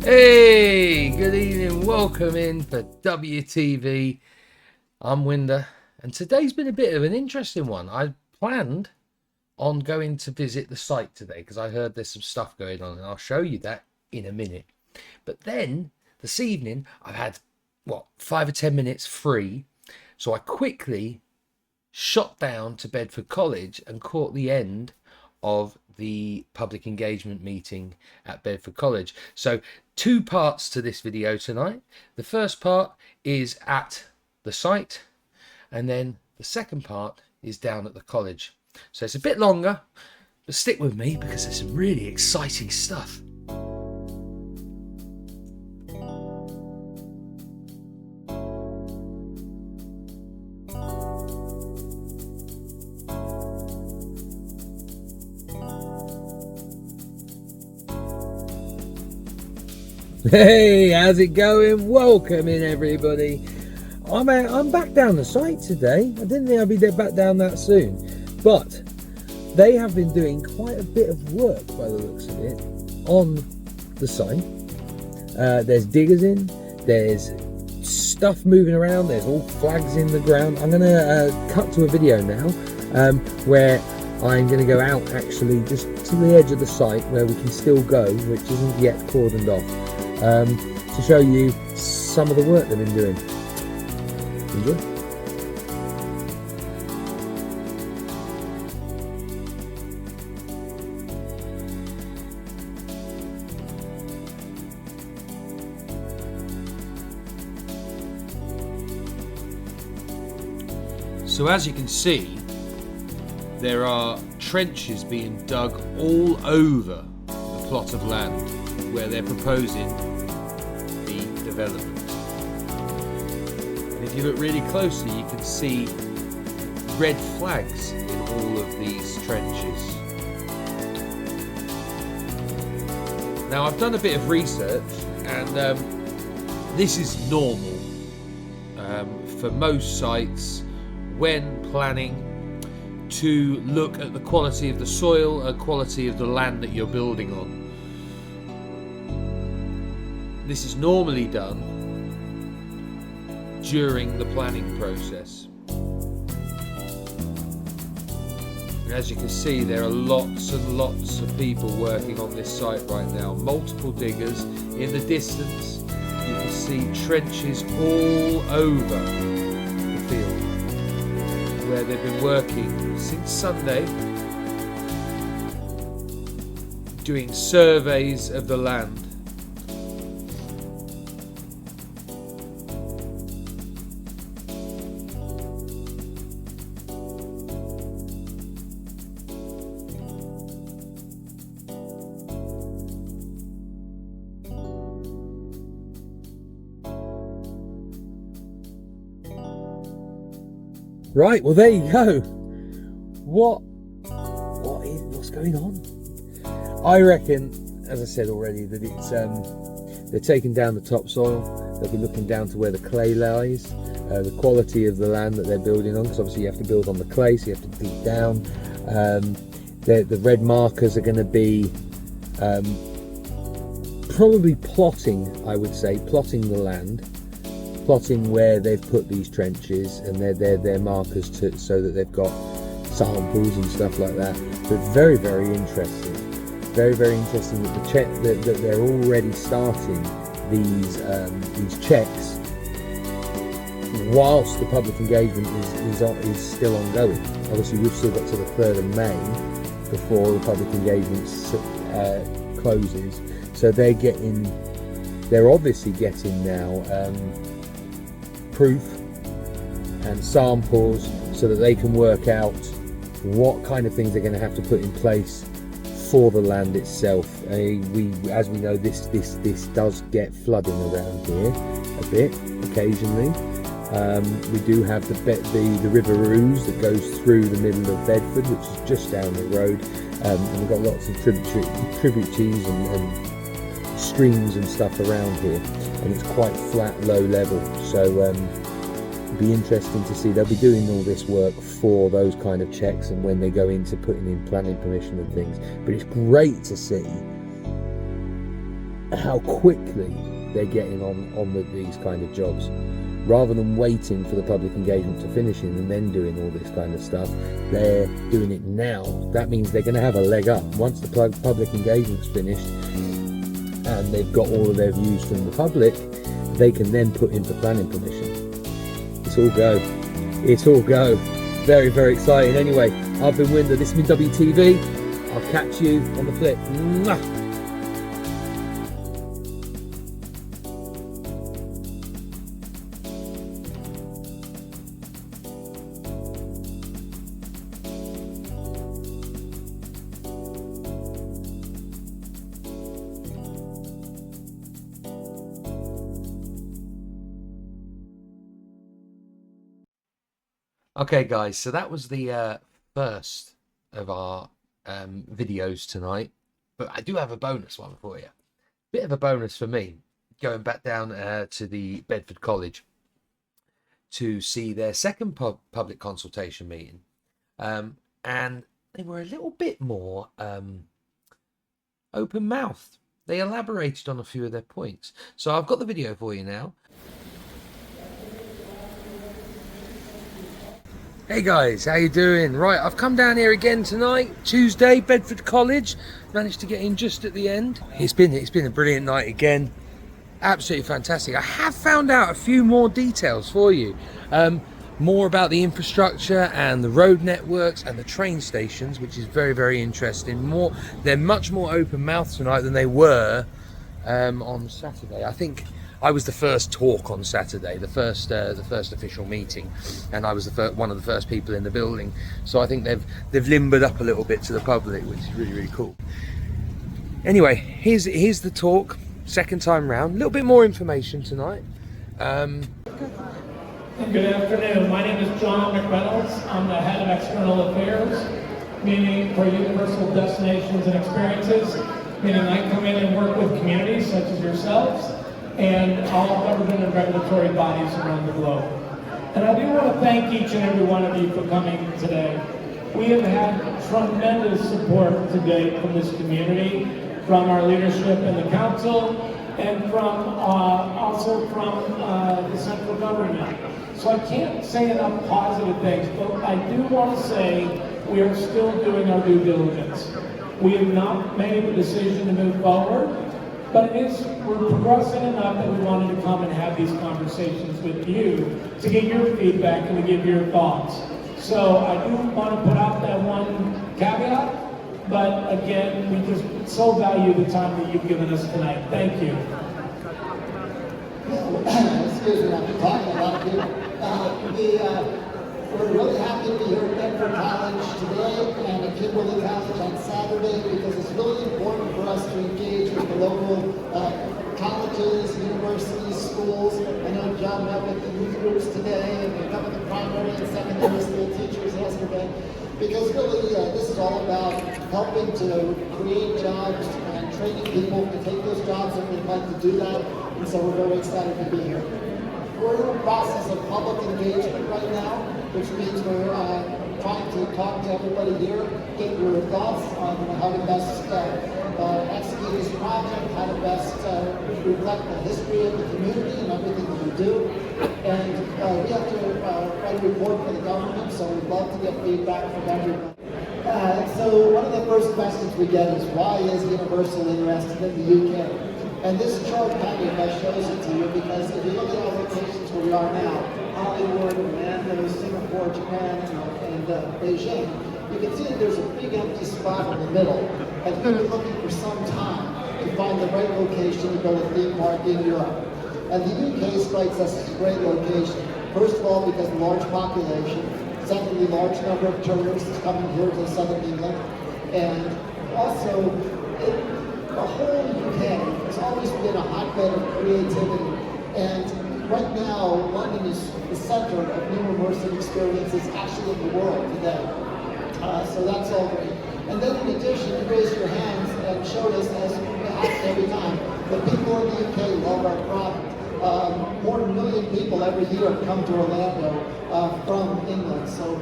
Hey, good evening, welcome in for WTV. I'm Winder, and today's been a bit of an interesting one. I planned on going to visit the site today because I heard there's some stuff going on, and I'll show you that in a minute. But then this evening I've had 5 or 10 minutes free, so I quickly shot down to Bedford College and caught the end of the public engagement meeting at Bedford College. So 2 parts to this video tonight. The first part is at the site, and then the second part is down at the college. So it's a bit longer, but stick with me because there's some really exciting stuff. Hey, how's it going? Welcome in, everybody. I'm back down the site today. I didn't think I'd be back down that soon, but they have been doing quite a bit of work by the looks of it on the site. There's diggers in, there's stuff moving around, there's all flags in the ground. I'm going to cut to a video now where I'm going to go out actually just to the edge of the site where we can still go, which isn't yet cordoned off. To show you some of the work they've been doing. Enjoy. So as you can see, there are trenches being dug all over the plot of land where they're proposing the development. And if you look really closely, you can see red flags in all of these trenches. Now, I've done a bit of research, and this is normal for most sites when planning to look at the quality of the soil and quality of the land that you're building on. This is normally done during the planning process. And as you can see, there are lots and lots of people working on this site right now. Multiple diggers. In the distance, you can see trenches all over the field where they've been working since Sunday, doing surveys of the land. Right, well there you go. What's going on? I reckon, as I said already, that it's they're taking down the topsoil. They'll be looking down to where the clay lies, the quality of the land that they're building on, because obviously you have to build on the clay, so you have to dig down. The red markers are going to be probably plotting, I would say, plotting the land. Plotting where they've put these trenches and their markers so that they've got samples and stuff like that. But very, very interesting. Very, very interesting that that they're already starting these checks whilst the public engagement is still ongoing. Obviously, we've still got to the 3rd of May before the public engagement closes. So they're obviously getting now proof and samples so that they can work out what kind of things they're going to have to put in place for the land itself. As we know, this does get flooding around here a bit occasionally. We do have the River Ouse that goes through the middle of Bedford, which is just down the road, and we've got lots of tributaries and streams and stuff around here, and it's quite flat, low level. So it'll be interesting to see. They'll be doing all this work for those kind of checks and when they go into putting in planning permission and things. But it's great to see how quickly they're getting on with these kind of jobs. Rather than waiting for the public engagement to finish and then doing all this kind of stuff, they're doing it now. That means they're going to have a leg up. Once the public engagement's finished and they've got all of their views from the public, they can then put in for planning permission. It's all go. It's all go. Very, very exciting. Anyway, I've been Winder. This has been WTV. I'll catch you on the flip. Mwah! Okay guys, so that was the first of our videos tonight, but I do have a bonus one for you. Bit of a bonus for me, going back down to the Bedford College to see their second public consultation meeting, and they were a little bit more open-mouthed. They elaborated on a few of their points. So I've got the video for you now. Hey guys, how you doing? Right, I've come down here again tonight, Tuesday, Bedford College. Managed to get in just at the end. It's been a brilliant night again. Absolutely fantastic. I have found out a few more details for you. More about the infrastructure and the road networks and the train stations, which is very, very interesting. They're much more open-mouthed tonight than they were on Saturday. I think I was the first talk on Saturday, the first official meeting, and I was one of the first people in the building. So I think they've limbered up a little bit to the public, which is really, really cool. Anyway, here's the talk, second time round. A little bit more information tonight. Good afternoon. My name is John McReynolds. I'm the head of external affairs, meaning for universal destinations and experiences, meaning I come in and work with communities such as yourselves and all government and regulatory bodies around the globe. And I do want to thank each and every one of you for coming today. We have had tremendous support today from this community, from our leadership in the council, and also from the central government. So I can't say enough positive things, but I do want to say we are still doing our due diligence. We have not made a decision to move forward, but we're progressing enough that we wanted to come and have these conversations with you to get your feedback and to give your thoughts. So I do want to put out that one caveat, but again, we just so value the time that you've given us tonight. Thank you. Excuse me, I've been talking a lot of people. We're really happy to be here at Bedford College today and at Kimberly College on Saturday because it's really important for us to engage with the local colleges, universities, schools. I know John met with the youth groups today and a couple of the primary and secondary school teachers yesterday, because really this is all about helping to create jobs and training people to take those jobs if they'd like to do that. And so we're very excited to be here. We're in the process of public engagement right now, which means we're trying to talk to everybody here, get your thoughts on how to best execute this project, how to best reflect the history of the community and everything that we do. And we have to write a report for the government, so we'd love to get feedback from everyone. So one of the first questions we get is, why is Universal interested in the UK? And this chart kind of shows it to you, because if you look at our locations where we are now, Hollywood, Orlando, Singapore, Japan, and Beijing, you can see that there's a big empty spot in the middle. And we've been looking for some time to find the right location to build a theme park in Europe. And the UK strikes us as a great location. First of all, because of large population. Secondly, large number of tourists coming here to southern England. And also, the whole UK has always been a hotbed of creativity. And right now, London is the center of new immersive experiences actually in the world today. So that's all great. And then in addition, you raised your hands and showed us, as happens every time, that people in the UK love our product. More than 1 million people every year come to Orlando from England. So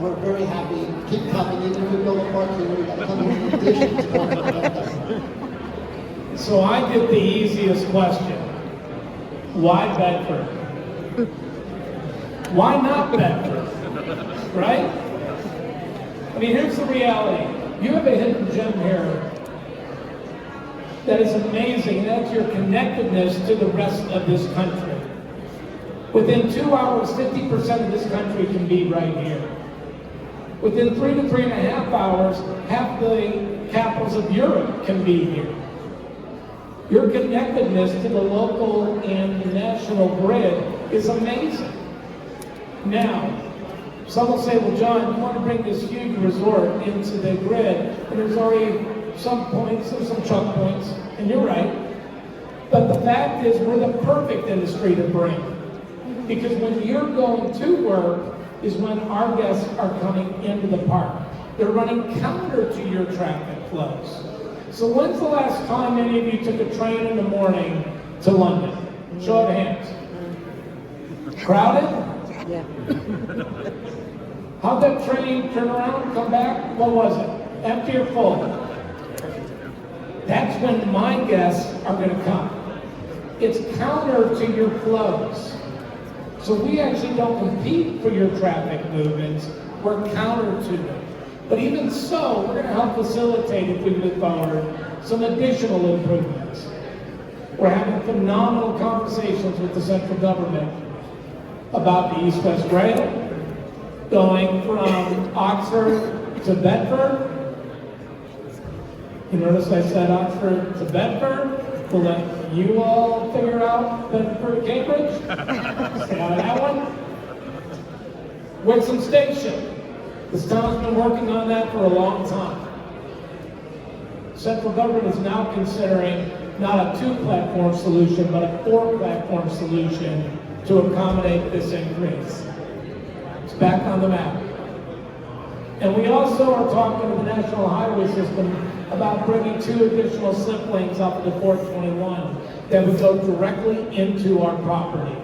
we're very happy. Keep coming. Even if we build a park here, we got to come here in addition to coming. So So I get the easiest question. Why Bedford? Why not Bedford? Right? I mean, here's the reality. You have a hidden gem here that is amazing. That's your connectedness to the rest of this country. Within 2 hours, 50% of this country can be right here. Within 3 to 3.5 hours, half the capitals of Europe can be here. Your connectedness to the local and the national grid is amazing. Now, some will say, well, John, you want to bring this huge resort into the grid, and there's already some points, there's some choke points, and you're right. But the fact is, we're the perfect industry to bring. Because when you're going to work is when our guests are coming into the park. They're running counter to your traffic flows. So when's the last time any of you took a train in the morning to London? Show of hands. Crowded? Yeah. How'd that train turn around, come back? What was it? Empty or full? That's when my guests are going to come. It's counter to your flows. So we actually don't compete for your traffic movements, we're counter to them. But even so, we're going to help facilitate, if we move forward, some additional improvements. We're having phenomenal conversations with the central government about the East-West Rail, going from Oxford to Bedford. You notice I said Oxford to Bedford? We'll let you all figure out Bedford to Cambridge. Stay out of that one. Wixom Station. This town's been working on that for a long time. Central government is now considering not a 2-platform solution, but a 4-platform solution to accommodate this increase. It's back on the map. And we also are talking to the National Highway System about bringing 2 additional slip lanes up to 421 that would go directly into our property.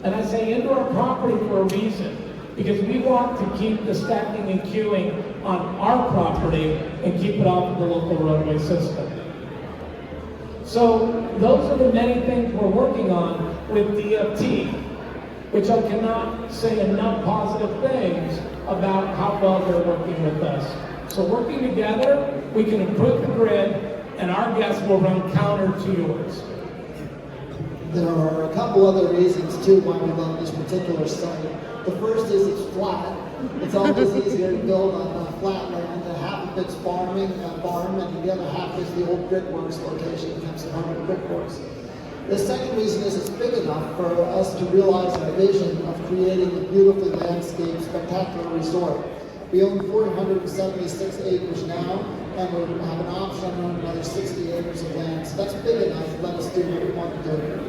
And I say into our property for a reason, because we want to keep the stacking and queuing on our property and keep it off of the local roadway system. So those are the many things we're working on with DFT, which I cannot say enough positive things about how well they're working with us. So working together, we can improve the grid, and our guests will run counter to yours. There are a couple other reasons too why we love this particular site. The first is it's flat. It's always easier to build on flat land. Half of it's farming, farm, and the other half is the old brickworks location, Kempson Harbor Brickworks. The second reason is it's big enough for us to realize our vision of creating a beautifully landscaped, spectacular resort. We own 476 acres now, and we have an option on another 60 acres of land. So that's big enough to let us do what we want to do.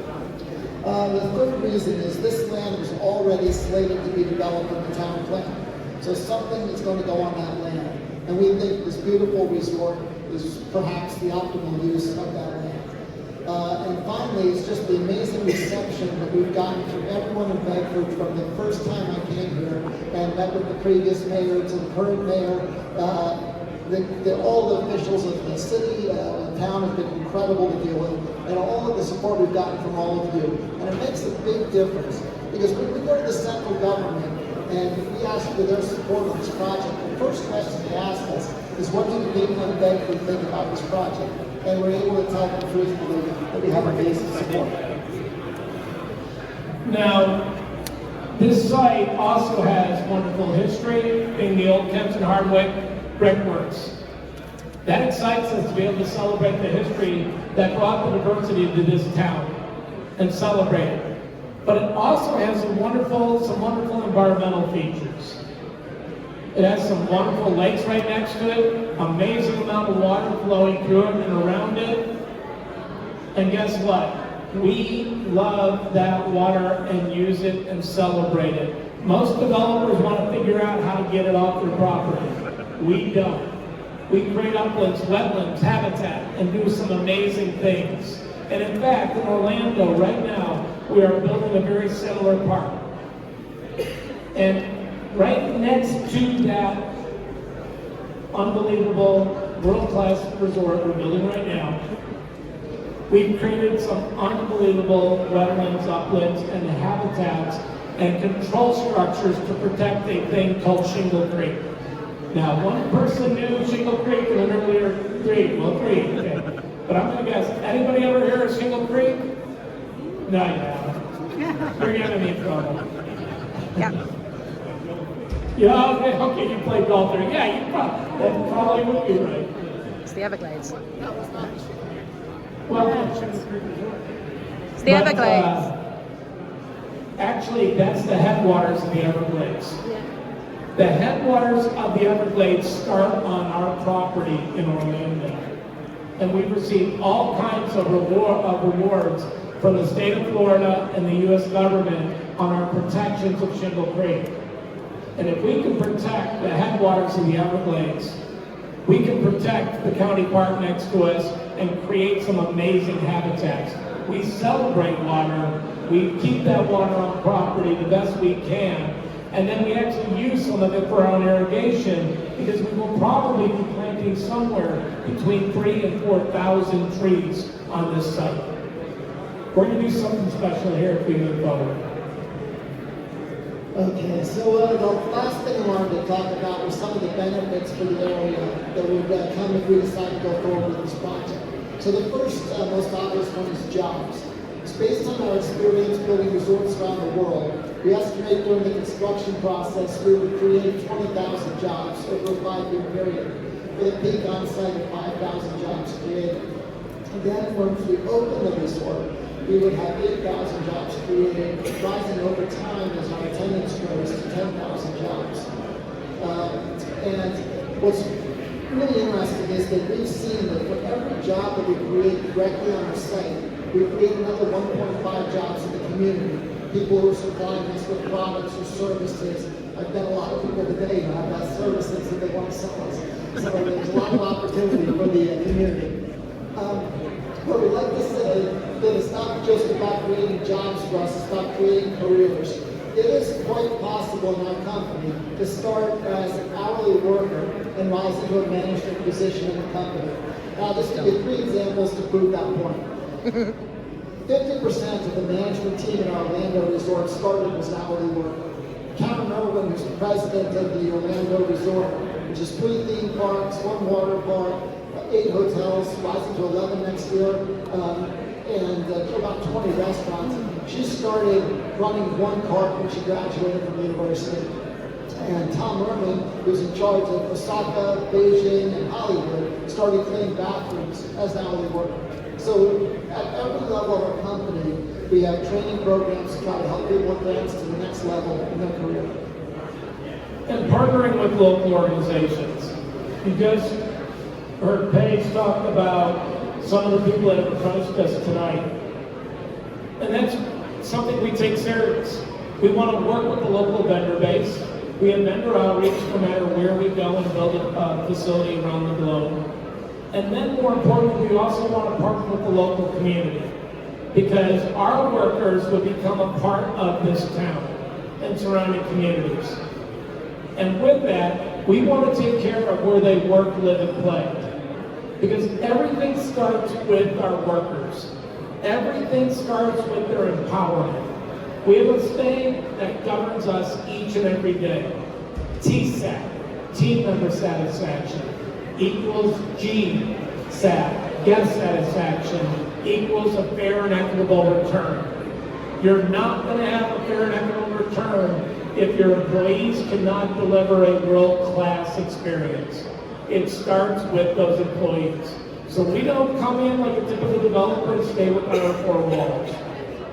The third reason is this land was already slated to be developed in the town plan. So something is going to go on that land. And we think this beautiful resort is perhaps the optimal use of that land. And finally, it's just the amazing reception that we've gotten from everyone in Bedford from the first time I came here and met with the previous mayor to the current mayor. All the officials of the city and town have been incredible to deal with, and all of the support we've gotten from all of you. And it makes a big difference, because when we go to the central government and we ask for their support on this project, the first question they ask us is, what do the people in Bedford think about this project? And we're able to tell them truthfully that we have our basic support. Now, this site also has wonderful history, being the old Kempson Hardwick Brickworks. That excites us to be able to celebrate the history that brought the diversity to this town and celebrate it. But it also has some wonderful environmental features. It has some wonderful lakes right next to it, amazing amount of water flowing through it and around it. And guess what? We love that water and use it and celebrate it. Most developers want to figure out how to get it off their property. We don't. We create uplands, wetlands, habitat, and do some amazing things. And in fact, in Orlando right now, we are building a very similar park. And right next to that unbelievable world-class resort we're building right now We've created some unbelievable wetlands, uplands, and habitats and control structures to protect a thing called Shingle Creek. Now, one person knew Shingle Creek in an earlier three, okay. But I'm gonna guess, anybody ever hear of Shingle Creek? No, you haven't. You're getting me in trouble. Yeah. Yeah, okay, you play golf there. Yeah, you probably would be right. It's the Everglades. Well, It's the Everglades. Actually, that's the headwaters of the Everglades. The headwaters of the Everglades start on our property in Orlando. And we've received all kinds of rewards from the state of Florida and the U.S. government on our protections of Shingle Creek. And if we can protect the headwaters of the Everglades, we can protect the county park next to us and create some amazing habitats. We celebrate water, we keep that water on property the best we can, and then we actually use some of it for our own irrigation, because we will probably be planting somewhere between 3,000 and 4,000 trees on this site. We're going to do something special here if we move forward. Okay, so the last thing I wanted to talk about was some of the benefits for the area that would come if we decide to go forward with this project. So the first, most obvious one is jobs. It's based on our experience building resorts around the world. We estimate during the construction process we would create 20,000 jobs over a 5-year period, with a peak on-site of 5,000 jobs created. And then once we open the resort, we would have 8,000 jobs created, rising over time as our attendance grows to 10,000 jobs. And what's really interesting is that we've seen that for every job that we create directly on our site, we create another 1.5 jobs in the community. People who are supplying us with products or services. I've met a lot of people today who have that services that they want to sell us. So there's a lot of opportunity for the community. But we like to say that it's not just about creating jobs for us, it's about creating careers. It is quite possible in our company to start as an hourly worker and rise into a management position in the company. Now, just to give 3 examples to prove that point. 50% of the management team in our Orlando resort started as an hourly worker. Cameron Irwin, who's the president of the Orlando resort, which is 3 theme parks, 1 water park, 8 hotels, rising to 11 next year, and about 20 restaurants. She started running 1 cart when she graduated from the university. And Tom Merman, who's in charge of Osaka, Beijing, and Hollywood, started cleaning bathrooms as an hourly worker. So at every level of our company, we have training programs to try to help people advance to the next level in their career. And partnering with local organizations. You just heard Paige talk about some of the people that have approached us tonight. And that's something we take serious. We want to work with the local vendor base. We have vendor outreach no matter where we go and build a facility around the globe. And then more importantly, we also want to partner with the local community, because our workers would become a part of this town and surrounding communities. And with that, we want to take care of where they work, live, and play. Because everything starts with our workers. Everything starts with their empowerment. We have a saying that governs us each and every day. TSAT, team member satisfaction, equals GSAT, guest satisfaction, equals a fair and equitable return. You're not going to have a fair and equitable return if your employees cannot deliver a world-class experience. It starts with those employees. So we don't come in like a typical developer and stay within our 4 walls.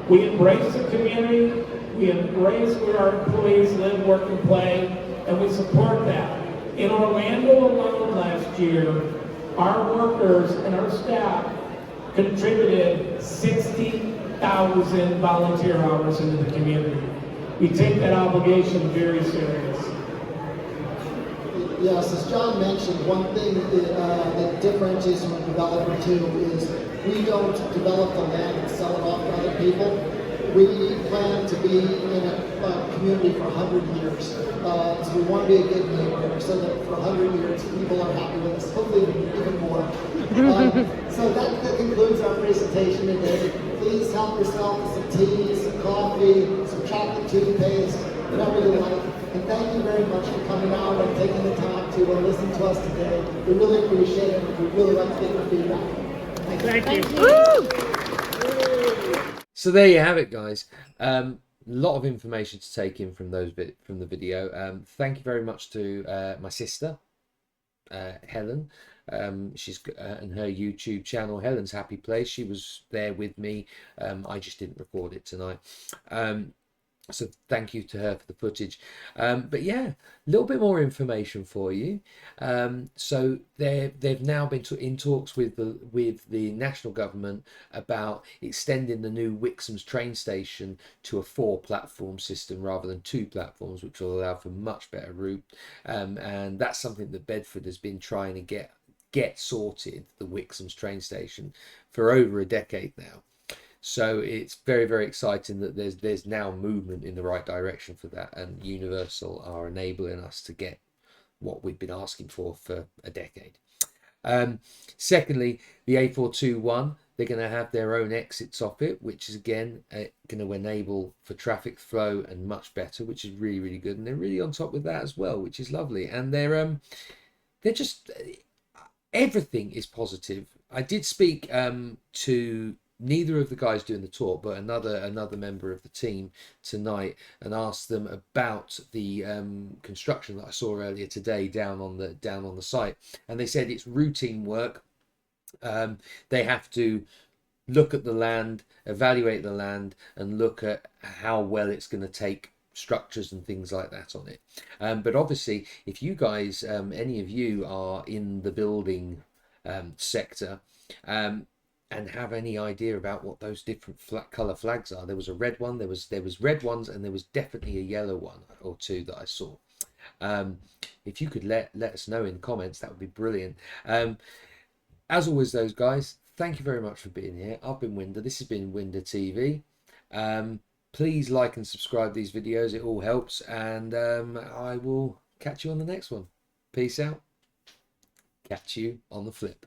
We embrace the community, we embrace where our employees live, work, and play, and we support that. In Orlando alone last year, our workers and our staff contributed 60,000 volunteer hours into the community. We take that obligation very serious. Yes, as John mentioned, one thing that differentiates from a developer too is we don't develop the land and sell it off to other people. We plan to be in a community for 100 years. So we want to be a good neighbor so that for 100 years people are happy with us, hopefully even more. So that concludes our presentation today. Please help yourself to some tea, some coffee, some chocolate toothpaste, whatever you like. And thank you very much for coming out and taking the time to listen to us today. We really appreciate it. We'd really like to get your feedback. Thank you. So there you have it, guys. A lot of information to take in from from the video. Thank you very much to my sister, Helen. She's and her YouTube channel, Helen's Happy Place. She was there with me. I just didn't record it tonight. So thank you to her for the footage. But yeah, a little bit more information for you. So they've now been in talks with the national government about extending the new Wixham's train station to a 4-platform system rather than 2 platforms, which will allow for much better route. And that's something that Bedford has been trying to get sorted, the Wixham's train station, for over a decade now. So it's very, very exciting that there's now movement in the right direction for that, and Universal are enabling us to get what we've been asking for a decade. Secondly, the A421, they're going to have their own exits off it, which is again going to enable for traffic flow and much better, which is really, really good. And they're really on top with that as well, which is lovely. And they're just everything is positive. I did speak to neither of the guys doing the talk, but another member of the team tonight, and asked them about the construction that I saw earlier today down on the site, and they said it's routine work. They have to look at the land, evaluate the land, and look at how well it's going to take structures and things like that on it. But obviously, if you guys, any of you, are in the building sector, and have any idea about what those different colour flags are. There was a red one, there was red ones, and there was definitely a yellow one or two that I saw. If you could let us know in the comments, that would be brilliant. As always, those guys, thank you very much for being here. I've been Winder. This has been Winder TV. Please like and subscribe these videos. It all helps. And I will catch you on the next one. Peace out. Catch you on the flip.